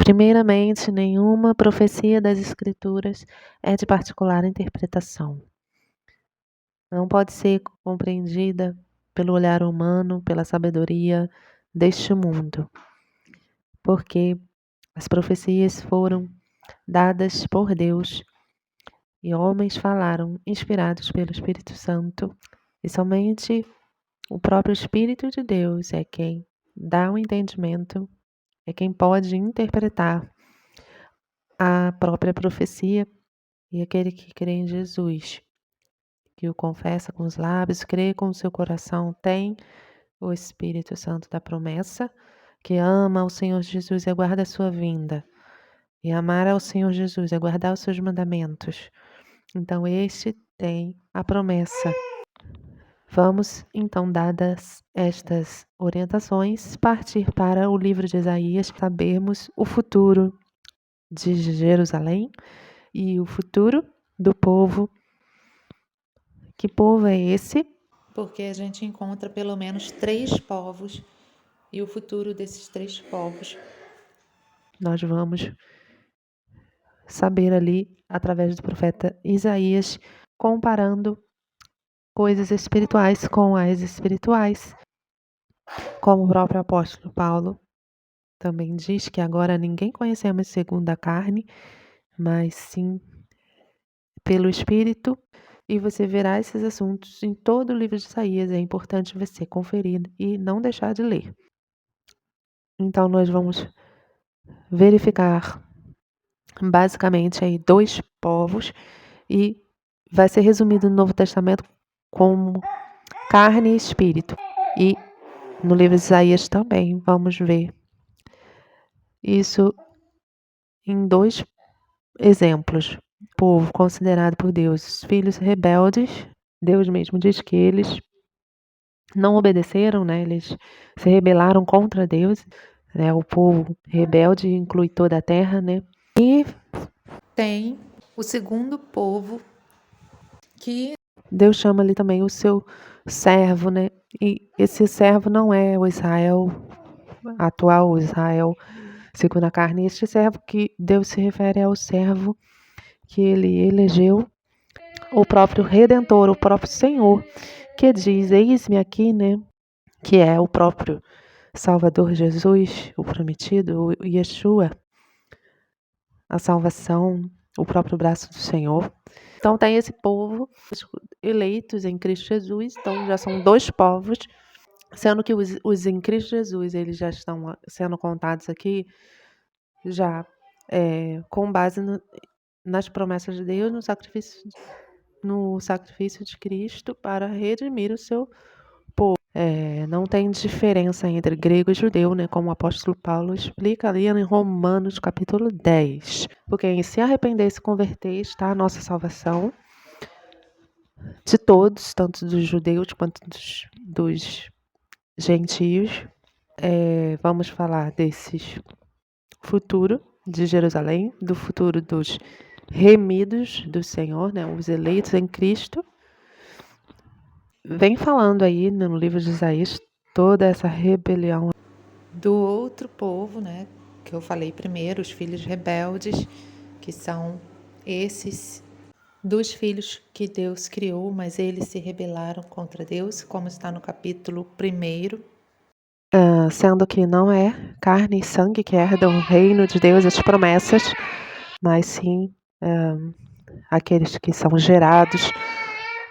Primeiramente, nenhuma profecia das Escrituras é de particular interpretação. Não pode ser compreendida pelo olhar humano, pela sabedoria deste mundo, porque as profecias foram dadas por Deus e homens falaram inspirados pelo Espírito Santo, e somente o próprio Espírito de Deus é quem dá o entendimento, é quem pode interpretar a própria profecia, e aquele que crê em Jesus, que o confessa com os lábios, crê com o seu coração, tem o Espírito Santo da promessa, que ama ao Senhor Jesus e aguarda a sua vinda. E amar ao Senhor Jesus é guardar os seus mandamentos. Então, este tem a promessa. Vamos, então, dadas estas orientações, partir para o livro de Isaías, sabermos o futuro de Jerusalém e o futuro do povo. Que povo é esse? Porque a gente encontra pelo menos 3 povos e o futuro desses 3 povos nós vamos saber ali através do profeta Isaías, comparando coisas espirituais com as espirituais. Como o próprio apóstolo Paulo também diz que agora ninguém conhecemos segundo a carne, mas sim pelo Espírito. E você verá esses assuntos em todo o livro de Isaías. É importante você conferir e não deixar de ler. Então, nós vamos verificar basicamente aí 2 povos e vai ser resumido no Novo Testamento como carne e espírito. E no livro de Isaías também vamos ver isso em 2 exemplos. O povo considerado por Deus filhos rebeldes, Deus mesmo diz que eles não obedeceram, né? Eles se rebelaram contra Deus, né? O povo rebelde inclui toda a terra, né? E tem o segundo povo que Deus chama ali também o seu servo, né? E esse servo não é o Israel atual, o Israel segundo a carne. Este servo que Deus se refere é o servo que ele elegeu, o próprio Redentor, o próprio Senhor, que diz: eis-me aqui, né? Que é o próprio Salvador Jesus, o prometido, o Yeshua, a salvação, o próprio braço do Senhor. Então tem esse povo eleitos em Cristo Jesus, então já são 2 povos, sendo que os em Cristo Jesus, eles já estão sendo contados aqui, já com base nas promessas de Deus, no sacrifício de Cristo para redimir o seu povo. Não tem diferença entre grego e judeu, né? Como o apóstolo Paulo explica ali em Romanos capítulo 10. Porque em se arrepender e se converter está a nossa salvação de todos, tanto dos judeus quanto dos gentios. Vamos falar desses futuro de Jerusalém, do futuro dos remidos do Senhor, né? Os eleitos em Cristo. Vem falando aí no livro de Isaías toda essa rebelião do outro povo, né? Que eu falei primeiro, os filhos rebeldes, que são esses dos filhos que Deus criou, mas eles se rebelaram contra Deus, como está no capítulo 1. Sendo que não é carne e sangue que herdam o reino de Deus, as promessas, mas sim aqueles que são gerados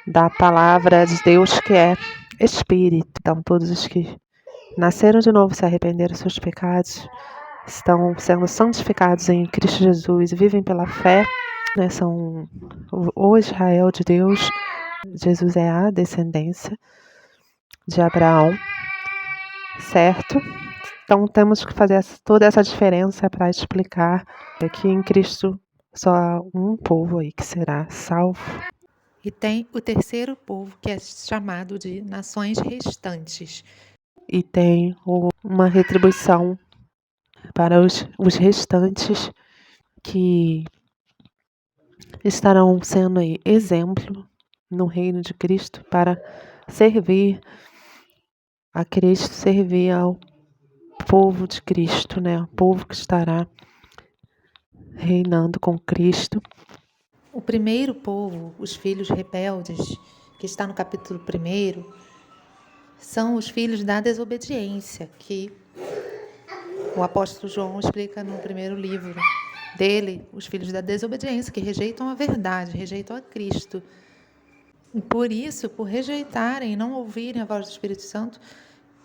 da palavra de Deus, que é Espírito. Então, todos os que nasceram de novo, se arrependeram dos seus pecados, estão sendo santificados em Cristo Jesus, vivem pela fé, né? São o Israel de Deus. Jesus é a descendência de Abraão, certo? Então temos que fazer toda essa diferença para explicar que em Cristo só há um povo aí que será salvo. E tem o terceiro povo, que é chamado de nações restantes. E tem uma retribuição para os restantes que estarão sendo aí exemplo no reino de Cristo para servir a Cristo, servir ao povo de Cristo, né? O povo que estará reinando com Cristo. O primeiro povo, os filhos rebeldes, que está no capítulo 1, são os filhos da desobediência, que o apóstolo João explica no primeiro livro dele, os filhos da desobediência, que rejeitam a verdade, rejeitam a Cristo. E por isso, por rejeitarem, não ouvirem a voz do Espírito Santo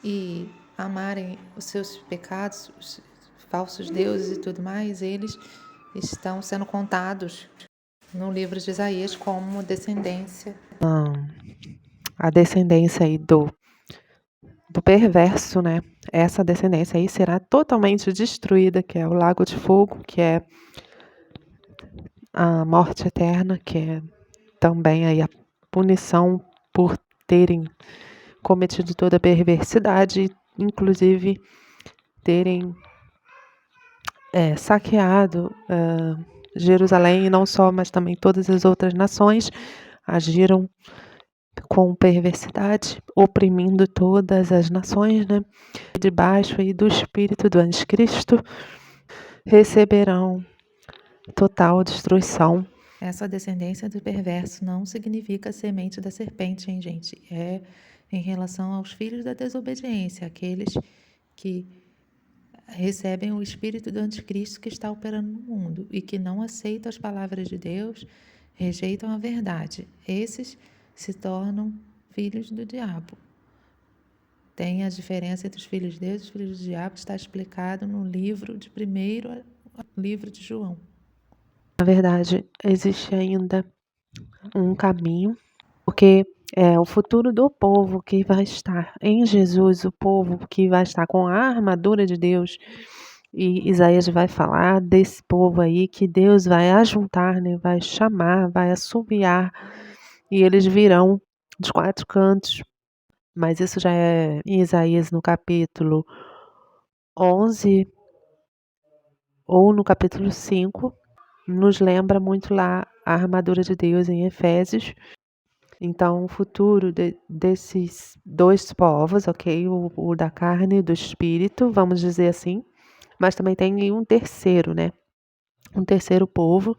e amarem os seus pecados, os falsos deuses e tudo mais, eles estão sendo contados no livro de Isaías como descendência. A descendência aí do perverso, né? Essa descendência aí será totalmente destruída, que é o lago de fogo, que é a morte eterna, que é também aí a punição por terem cometido toda a perversidade, inclusive terem saqueado Jerusalém, e não só, mas também todas as outras nações agiram com perversidade, oprimindo todas as nações, né? Debaixo aí do espírito do anticristo, receberão total destruição. Essa descendência do perverso não significa semente da serpente, hein, gente? É em relação aos filhos da desobediência, aqueles que recebem o espírito do anticristo que está operando no mundo e que não aceitam as palavras de Deus, rejeitam a verdade. Esses se tornam filhos do diabo. Tem a diferença entre os filhos de Deus e os filhos do diabo, está explicado no livro de primeiro livro de João. Na verdade, existe ainda um caminho, porque é o futuro do povo que vai estar em Jesus, o povo que vai estar com a armadura de Deus. E Isaías vai falar desse povo aí que Deus vai ajuntar, né? Vai chamar, vai assobiar, e eles virão dos 4 cantos. Mas isso já é em Isaías no capítulo 11 ou no capítulo 5. Nos lembra muito lá a armadura de Deus em Efésios. Então, o futuro desses 2 povos, ok? O da carne e do espírito, vamos dizer assim. Mas também tem um terceiro, né? Um terceiro povo,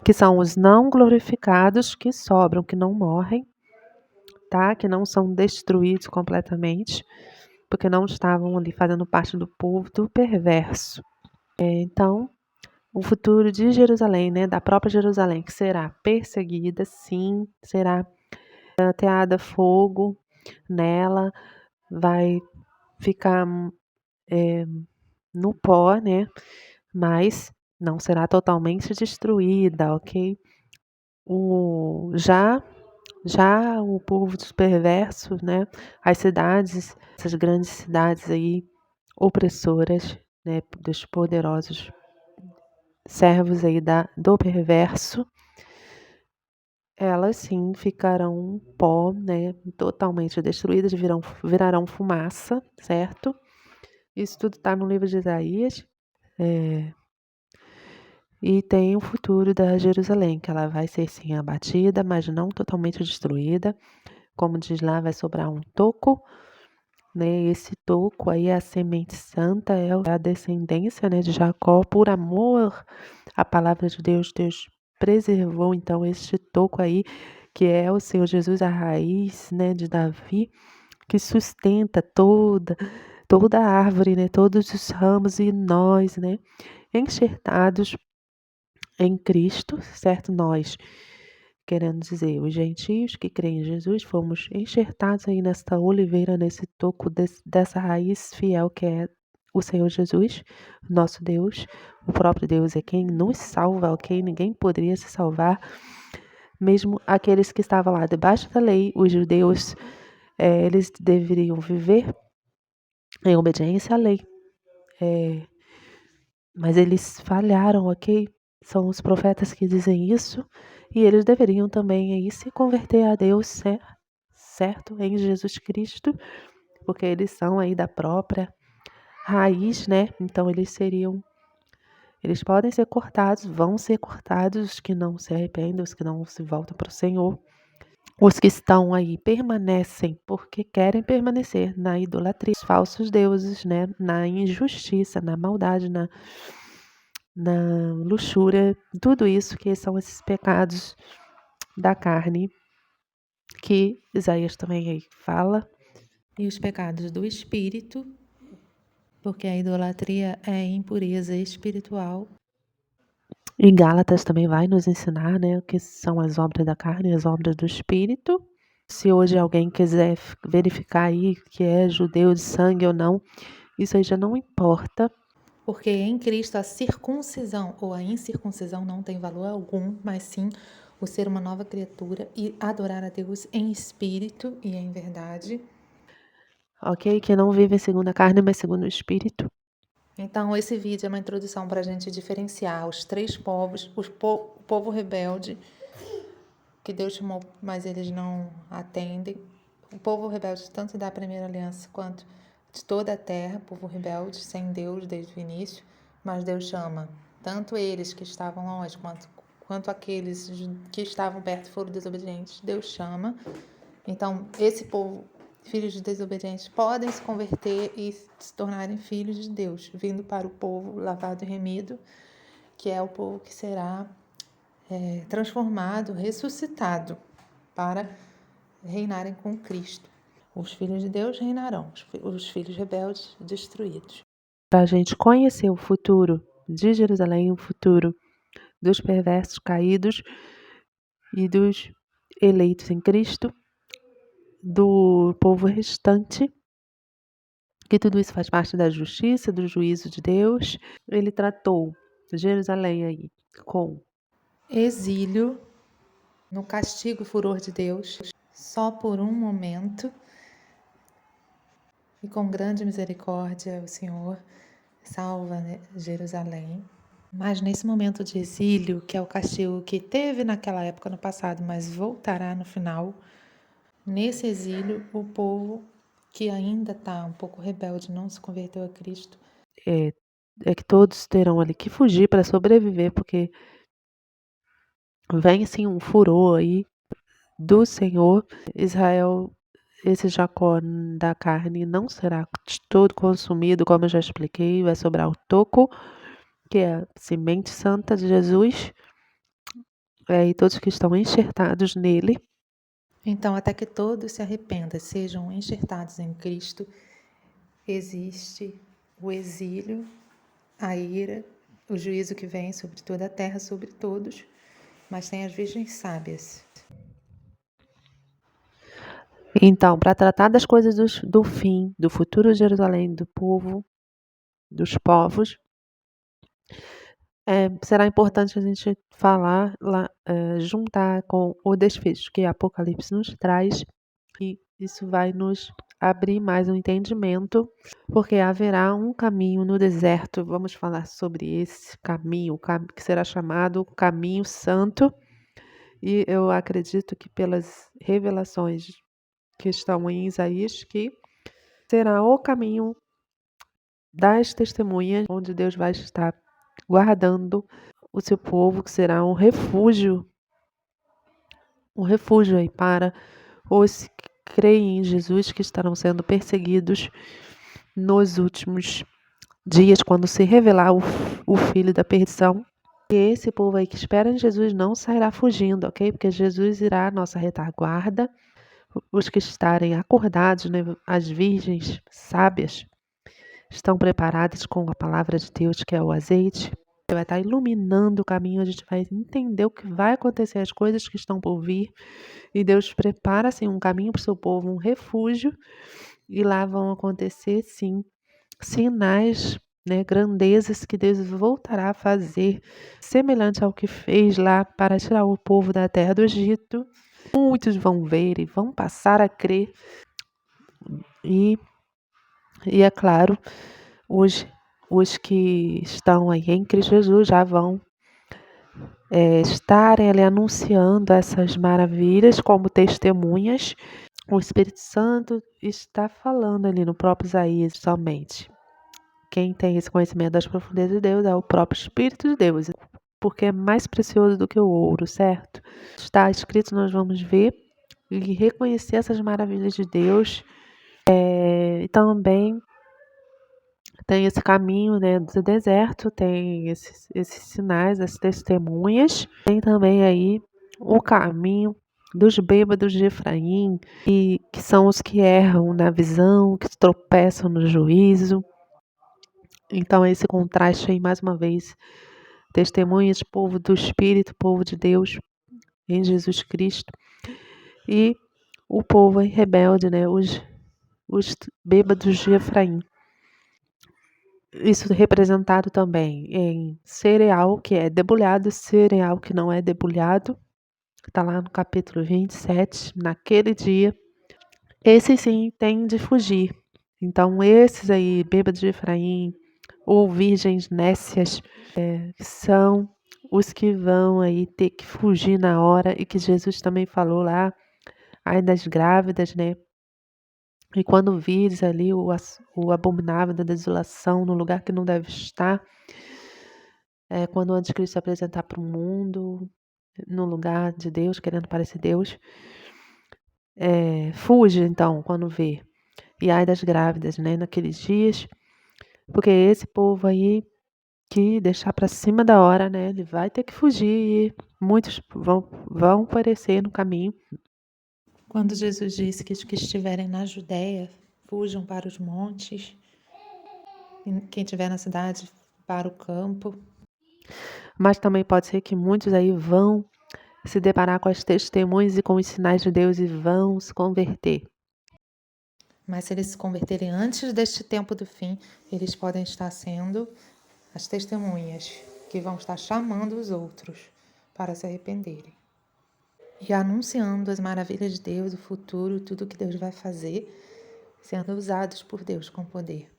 que são os não glorificados, que sobram, que não morrem, tá? Que não são destruídos completamente, porque não estavam ali fazendo parte do povo do perverso. Então, o futuro de Jerusalém, né? Da própria Jerusalém, que será perseguida, sim, será ateada fogo nela, vai ficar no pó, né? Mas não será totalmente destruída, ok? Já o povo dos perversos, né? As cidades, essas grandes cidades aí, opressoras, né? Dos poderosos servos aí do perverso, elas sim ficarão pó, né? Totalmente destruídas, virarão fumaça, certo? Isso tudo está no livro de Isaías. E tem o futuro da Jerusalém, que ela vai ser sim abatida, mas não totalmente destruída. Como diz lá, vai sobrar um toco, né? Esse toco aí é a semente santa, é a descendência, né, de Jacó. Por amor à palavra de Deus, Deus preservou então este toco aí, que é o Senhor Jesus, a raiz, né, de Davi, que sustenta toda a árvore, né, todos os ramos, e nós, né, enxertados em Cristo, certo? Nós, querendo dizer, os gentios que creem em Jesus, fomos enxertados aí nesta oliveira, nesse toco dessa raiz fiel que é o Senhor Jesus, nosso Deus. O próprio Deus é quem nos salva, ok? Ninguém poderia se salvar, mesmo aqueles que estavam lá debaixo da lei, os judeus, eles deveriam viver em obediência à lei. Mas eles falharam, ok? São os profetas que dizem isso, e eles deveriam também aí se converter a Deus, certo? Em Jesus Cristo, porque eles são aí da própria raiz, né? Então eles podem ser cortados, vão ser cortados, os que não se arrependem, os que não se voltam para o Senhor. Os que estão aí permanecem porque querem permanecer na idolatria, os falsos deuses, né? Na injustiça, na maldade, na luxúria, tudo isso que são esses pecados da carne, que Isaías também aí fala, e os pecados do espírito, porque a idolatria é impureza espiritual. E Gálatas também vai nos ensinar, né, o que são as obras da carne e as obras do espírito. Se hoje alguém quiser verificar aí que é judeu de sangue ou não, isso aí já não importa. Porque em Cristo a circuncisão ou a incircuncisão não tem valor algum, mas sim o ser uma nova criatura e adorar a Deus em espírito e em verdade. Ok? Que não vive segundo a carne, mas segundo o espírito. Então, esse vídeo é uma introdução para a gente diferenciar os três povos, o povo rebelde, que Deus chamou, mas eles não atendem. O povo rebelde, tanto da primeira aliança quanto de toda a terra, povo rebelde, sem Deus desde o início, mas Deus chama tanto eles que estavam longe quanto aqueles que estavam perto foram desobedientes. Deus chama. Então, esse povo, filhos de desobedientes, podem se converter e se tornarem filhos de Deus, vindo para o povo lavado e remido, que é o povo que será transformado, ressuscitado, para reinarem com Cristo. Os filhos de Deus reinarão, os filhos rebeldes destruídos. Para a gente conhecer o futuro de Jerusalém, o futuro dos perversos caídos e dos eleitos em Cristo, do povo restante, que tudo isso faz parte da justiça, do juízo de Deus. Ele tratou Jerusalém aí com exílio, no castigo e furor de Deus, só por um momento, e com grande misericórdia o Senhor salva Jerusalém. Mas nesse momento de exílio, que é o castigo que teve naquela época no passado, mas voltará no final, nesse exílio, o povo que ainda está um pouco rebelde, não se converteu a Cristo, é que todos terão ali que fugir para sobreviver, porque vem assim um furor aí do Senhor. Israel, esse Jacó da carne não será todo consumido, como eu já expliquei, vai sobrar o toco, que é a semente santa de Jesus, e todos que estão enxertados nele. Então, até que todos se arrependam, sejam enxertados em Cristo, existe o exílio, a ira, o juízo que vem sobre toda a terra, sobre todos, mas tem as virgens sábias. Então, para tratar das coisas do fim, do futuro de Jerusalém, do povo, dos povos, será importante a gente falar, juntar com o desfecho que Apocalipse nos traz, e isso vai nos abrir mais um entendimento, porque haverá um caminho no deserto. Vamos falar sobre esse caminho, que será chamado Caminho Santo, e eu acredito que pelas revelações que estão em Isaías, que será o caminho das testemunhas, onde Deus vai estar guardando o seu povo, que será um refúgio aí para os que creem em Jesus, que estarão sendo perseguidos nos últimos dias, quando se revelar o filho da perdição. E esse povo aí que espera em Jesus não sairá fugindo, ok? Porque Jesus irá à nossa retaguarda. Os que estarem acordados, né, as virgens sábias, estão preparadas com a palavra de Deus, que é o azeite. Vai estar iluminando o caminho, a gente vai entender o que vai acontecer, as coisas que estão por vir. E Deus prepara, assim, um caminho para o seu povo, um refúgio. E lá vão acontecer, sim, sinais, né, grandezas que Deus voltará a fazer, semelhante ao que fez lá para tirar o povo da terra do Egito. Muitos vão ver e vão passar a crer. E é claro, os que estão aí em Cristo Jesus já vão estarem ali anunciando essas maravilhas como testemunhas. O Espírito Santo está falando ali no próprio Isaías somente. Quem tem esse conhecimento das profundezas de Deus é o próprio Espírito de Deus, porque é mais precioso do que o ouro, certo? Está escrito, nós vamos ver e reconhecer essas maravilhas de Deus. E também tem esse caminho, né, do deserto, tem esses sinais, as testemunhas, tem também aí o caminho dos bêbados de Efraim, que são os que erram na visão, que tropeçam no juízo. Então, esse contraste aí, mais uma vez, testemunhas, povo do Espírito, povo de Deus em Jesus Cristo, e o povo aí rebelde, né, os bêbados de Efraim. Isso representado também em cereal que é debulhado, cereal que não é debulhado. Está lá no capítulo 27, naquele dia. Esses sim têm de fugir. Então, esses aí, bêbados de Efraim, ou virgens nécias, são os que vão aí ter que fugir na hora, e que Jesus também falou lá, ai das grávidas, né? E quando vires ali o abominável da desolação no lugar que não deve estar, quando o anticristo se apresentar para o mundo, no lugar de Deus, querendo parecer Deus, fuge então quando vê. E ai das grávidas, né, naqueles dias, porque esse povo aí que deixar para cima da hora, né, ele vai ter que fugir e muitos vão perecer no caminho. Quando Jesus disse que os que estiverem na Judéia fujam para os montes, e quem estiver na cidade para o campo. Mas também pode ser que muitos aí vão se deparar com as testemunhas e com os sinais de Deus e vão se converter. Mas se eles se converterem antes deste tempo do fim, eles podem estar sendo as testemunhas que vão estar chamando os outros para se arrependerem. E anunciando as maravilhas de Deus, o futuro, tudo que Deus vai fazer, sendo usados por Deus com poder.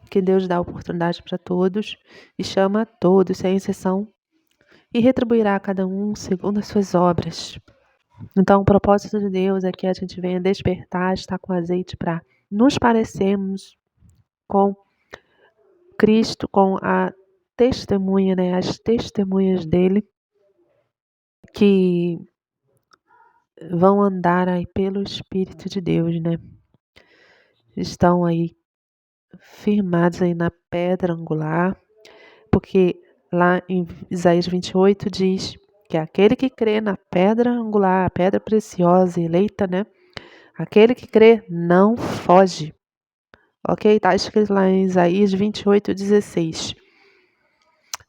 Que Deus dá oportunidade para todos e chama a todos, sem exceção, e retribuirá a cada um segundo as suas obras. Então, o propósito de Deus é que a gente venha despertar, estar com azeite para nos parecermos com Cristo, com a testemunha, né? As testemunhas dele, que vão andar aí pelo Espírito de Deus, né? Estão aí firmados aí na pedra angular, porque lá em Isaías 28 diz que aquele que crê na pedra angular, a pedra preciosa e eleita, né? Aquele que crê não foge. Ok? Está escrito lá em Isaías 28:16.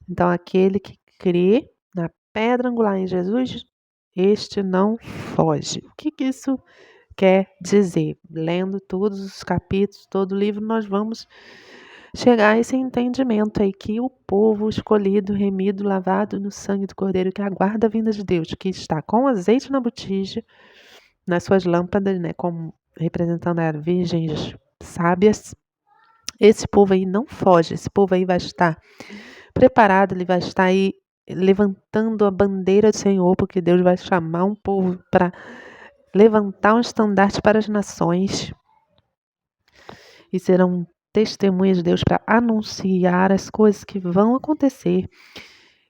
Então, aquele que crê na pedra angular em Jesus, este não foge. O que isso quer dizer? Lendo todos os capítulos, todo o livro, nós vamos chegar a esse entendimento aí, que o povo escolhido, remido, lavado no sangue do Cordeiro, que aguarda a vinda de Deus, que está com azeite na botija, nas suas lâmpadas, né, como representando as virgens sábias, esse povo aí não foge, esse povo aí vai estar preparado, ele vai estar aí levantando a bandeira do Senhor, porque Deus vai chamar um povo para levantar um estandarte para as nações, e serão testemunhas de Deus para anunciar as coisas que vão acontecer.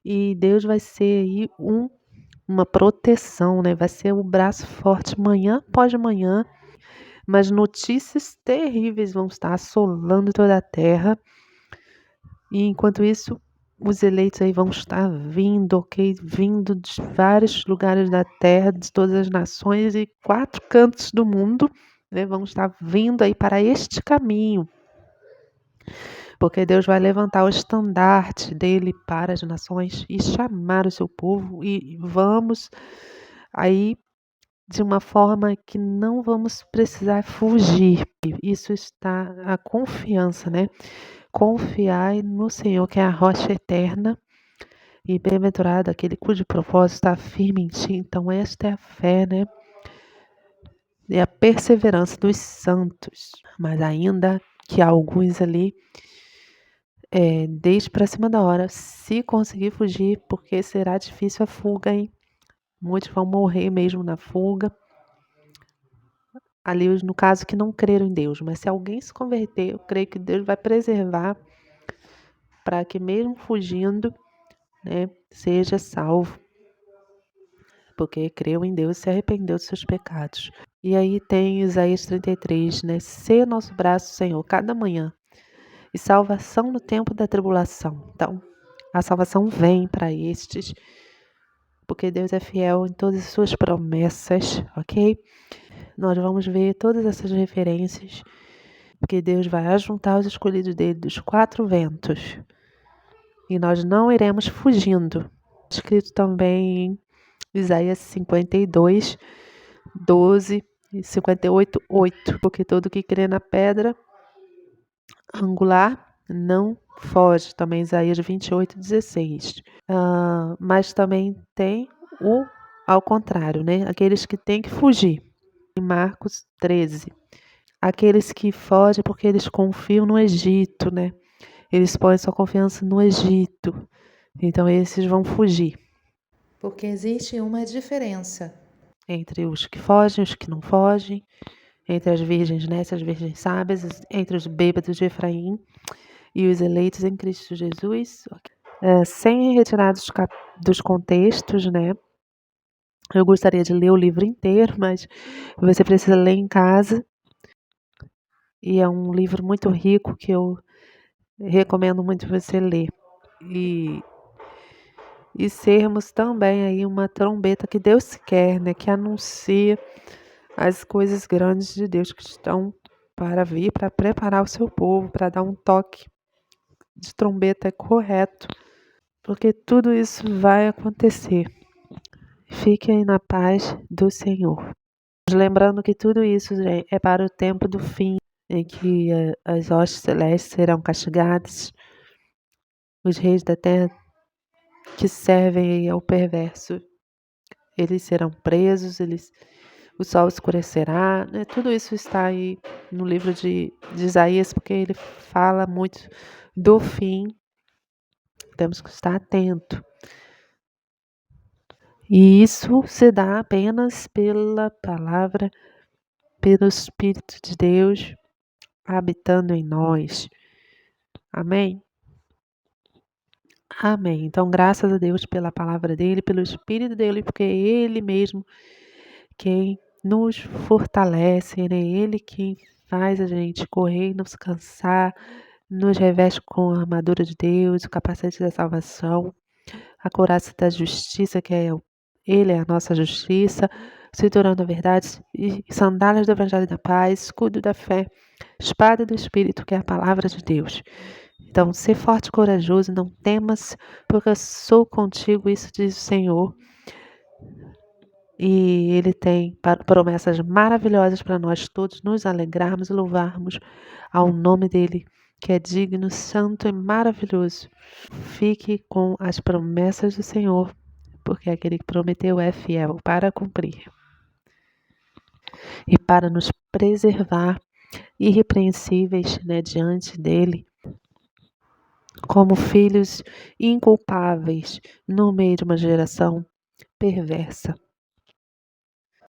E Deus vai ser aí uma proteção, né? Vai ser o braço forte manhã após manhã, mas notícias terríveis vão estar assolando toda a terra. E enquanto isso, os eleitos aí vão estar vindo, ok? Vindo de vários lugares da terra, de todas as nações e 4 cantos do mundo, né? Vão estar vindo aí para este caminho, porque Deus vai levantar o estandarte dele para as nações e chamar o seu povo, e vamos aí de uma forma que não vamos precisar fugir. Isso está a confiança, né? Confiai no Senhor, que é a rocha eterna, e bem-aventurado aquele cujo propósito está firme em ti. Então, esta é a fé, né? E a perseverança dos santos. Mas ainda que alguns ali deixe para cima da hora, se conseguir fugir, porque será difícil a fuga, hein? Muitos vão morrer mesmo na fuga. Ali, no caso, que não creram em Deus. Mas se alguém se converter, eu creio que Deus vai preservar para que mesmo fugindo, né, seja salvo, porque creu em Deus e se arrependeu dos seus pecados. E aí tem Isaías 33, né? Ser nosso braço, Senhor, cada manhã, e salvação no tempo da tribulação. Então, a salvação vem para estes, porque Deus é fiel em todas as suas promessas, ok? Nós vamos ver todas essas referências, porque Deus vai ajuntar os escolhidos dele dos 4 ventos, e nós não iremos fugindo. Escrito também em Isaías 52, 12 e 58, 8, porque todo que crê na pedra angular não foge. Também Isaías 28, 16. Mas também tem o ao contrário, né? Aqueles que têm que fugir. Em Marcos 13. Aqueles que fogem porque eles confiam no Egito, né? Eles põem sua confiança no Egito. Então esses vão fugir. Porque existe uma diferença Entre os que fogem e os que não fogem. Entre as virgens nécias, as virgens sábias, entre os bêbados de Efraim e os eleitos em Cristo Jesus. Sem retirar dos contextos, né? Eu gostaria de ler o livro inteiro, mas você precisa ler em casa. E é um livro muito rico que eu recomendo muito você ler. E sermos também aí uma trombeta que Deus quer, né? Que anuncia as coisas grandes de Deus que estão para vir, para preparar o seu povo, para dar um toque de trombeta correto, porque tudo isso vai acontecer. Fiquem na paz do Senhor. Lembrando que tudo isso é para o tempo do fim, em que as hostes celestes serão castigadas, os reis da terra que servem ao perverso, eles serão presos, o sol escurecerá, né? Tudo isso está aí no livro de Isaías, porque ele fala muito do fim. Temos que estar atento. E isso se dá apenas pela palavra, pelo Espírito de Deus habitando em nós. Amém? Amém. Então, graças a Deus pela palavra dele, pelo Espírito dele, porque é ele mesmo quem nos fortalece, né? Ele quem faz a gente correr e nos cansar, nos reveste com a armadura de Deus, o capacete da salvação, a couraça da justiça, ele é a nossa justiça, cinturão da verdade e sandálias do evangelho da paz, escudo da fé, espada do Espírito, que é a palavra de Deus. Então, ser forte e corajoso, não temas, porque eu sou contigo, isso diz o Senhor. E Ele tem promessas maravilhosas para nós todos nos alegrarmos e louvarmos ao nome dEle, que é digno, santo e maravilhoso. Fique com as promessas do Senhor, porque aquele que prometeu é fiel para cumprir e para nos preservar irrepreensíveis, né, diante dEle, como filhos inculpáveis no meio de uma geração perversa.